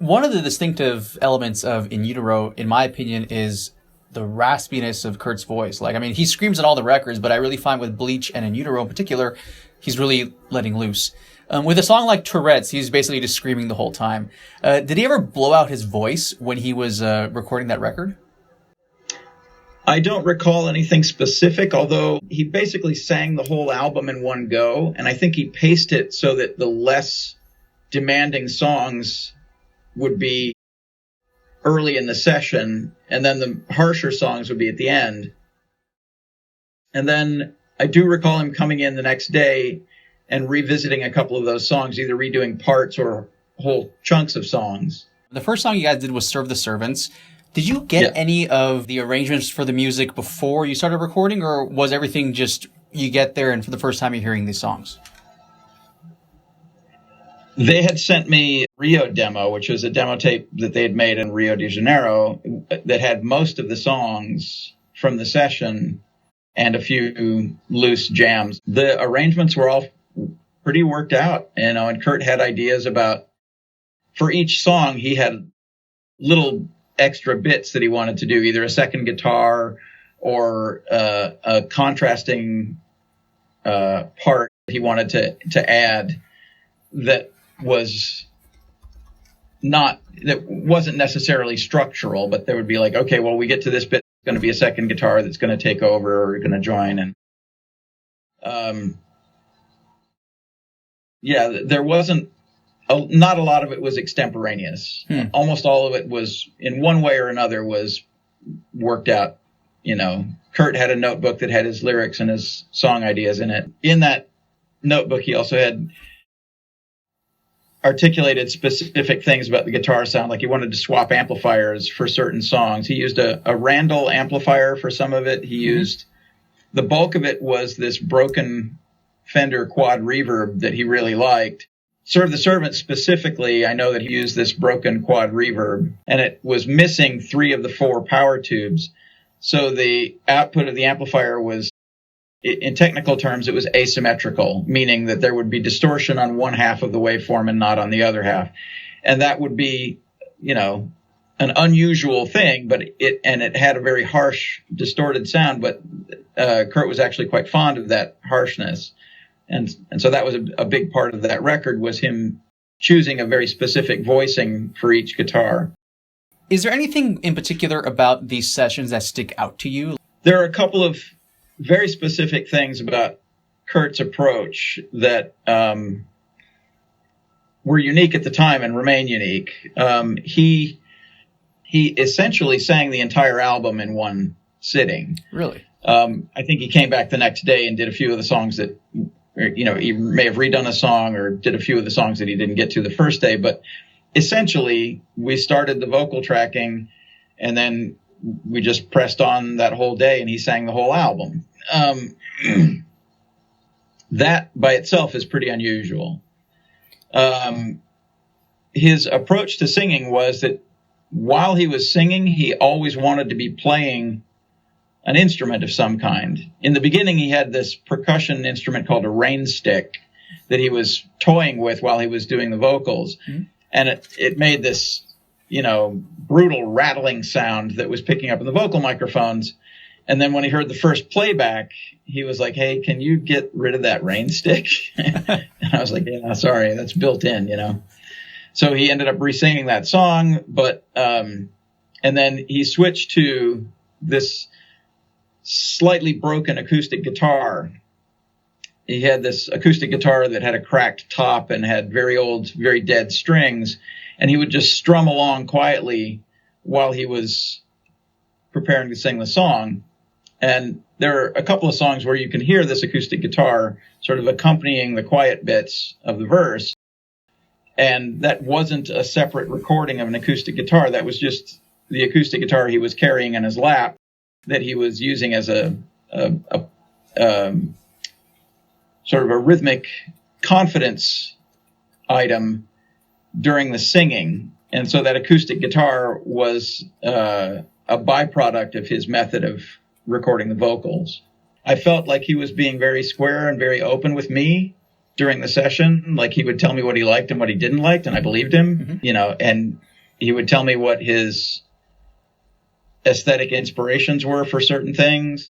One of the distinctive elements of In Utero, in my opinion, is the raspiness of Kurt's voice. Like, I mean, he screams on all the records, but I really find with Bleach and In Utero in particular, he's really letting loose. With a song like Tourette's, he's basically just screaming the whole time. Did he ever blow out his voice when he was recording that record? I don't recall anything specific, although he basically sang the whole album in one go, and I think he paced it so that the less demanding songs would be early in the session, and then the harsher songs would be at the end. And then I do recall him coming in the next day and revisiting a couple of those songs, either redoing parts or whole chunks of songs. The first song you guys did was Serve the Servants. Did you get any of the arrangements for the music before you started recording, or was everything just you get there and for the first time you're hearing these songs? They had sent me Rio demo, which was a demo tape that they had made in Rio de Janeiro that had most of the songs from the session and a few loose jams. The arrangements were all pretty worked out, and Kurt had ideas about, for each song, he had little extra bits that he wanted to do, either a second guitar or a contrasting part he wanted to add that wasn't necessarily structural, but there would be like, okay, well, we get to this bit, it's going to be a second guitar that's going to take over or going to join. And there wasn't not a lot of it was extemporaneous. Almost all of it was, in one way or another, was worked out. Kurt had a notebook that had his lyrics and his song ideas in it. In that notebook, he also had articulated specific things about the guitar sound, like he wanted to swap amplifiers for certain songs. He used a Randall amplifier for some of it. He used, the bulk of it was this broken Fender quad reverb that he really liked. Serve the Servant specifically, I know that he used this broken quad reverb, and it was missing 3 of the 4 power tubes. So the output of the amplifier was, in technical terms, it was asymmetrical, meaning that there would be distortion on one half of the waveform and not on the other half. And that would be, an unusual thing, but it had a very harsh, distorted sound, but Kurt was actually quite fond of that harshness. And so that was a big part of that record, was him choosing a very specific voicing for each guitar. Is there anything in particular about these sessions that stick out to you? There are a couple of very specific things about Kurt's approach that were unique at the time and remain unique. He essentially sang the entire album in one sitting. Really? I think he came back the next day and did a few of the songs that, he may have redone a song or did a few of the songs that he didn't get to the first day. But essentially, we started the vocal tracking, and then we just pressed on that whole day, and he sang the whole album. That by itself is pretty unusual. His approach to singing was that while he was singing, he always wanted to be playing an instrument of some kind. In the beginning, he had this percussion instrument called a rain stick that he was toying with while he was doing the vocals. Mm-hmm. And it made this, brutal rattling sound that was picking up in the vocal microphones. And then when he heard the first playback, he was like, "Hey, can you get rid of that rain stick?" And I was like, "Yeah, sorry, that's built in, So he ended up re-singing that song, but, and then he switched to this slightly broken acoustic guitar. He had this acoustic guitar that had a cracked top and had very old, very dead strings, and he would just strum along quietly while he was preparing to sing the song. And there are a couple of songs where you can hear this acoustic guitar sort of accompanying the quiet bits of the verse. And that wasn't a separate recording of an acoustic guitar. That was just the acoustic guitar he was carrying in his lap that he was using as a sort of a rhythmic confidence item during the singing. And so that acoustic guitar was a byproduct of his method of recording the vocals. I felt like he was being very square and very open with me during the session. Like he would tell me what he liked and what he didn't like, and I believed him, and he would tell me what his aesthetic inspirations were for certain things.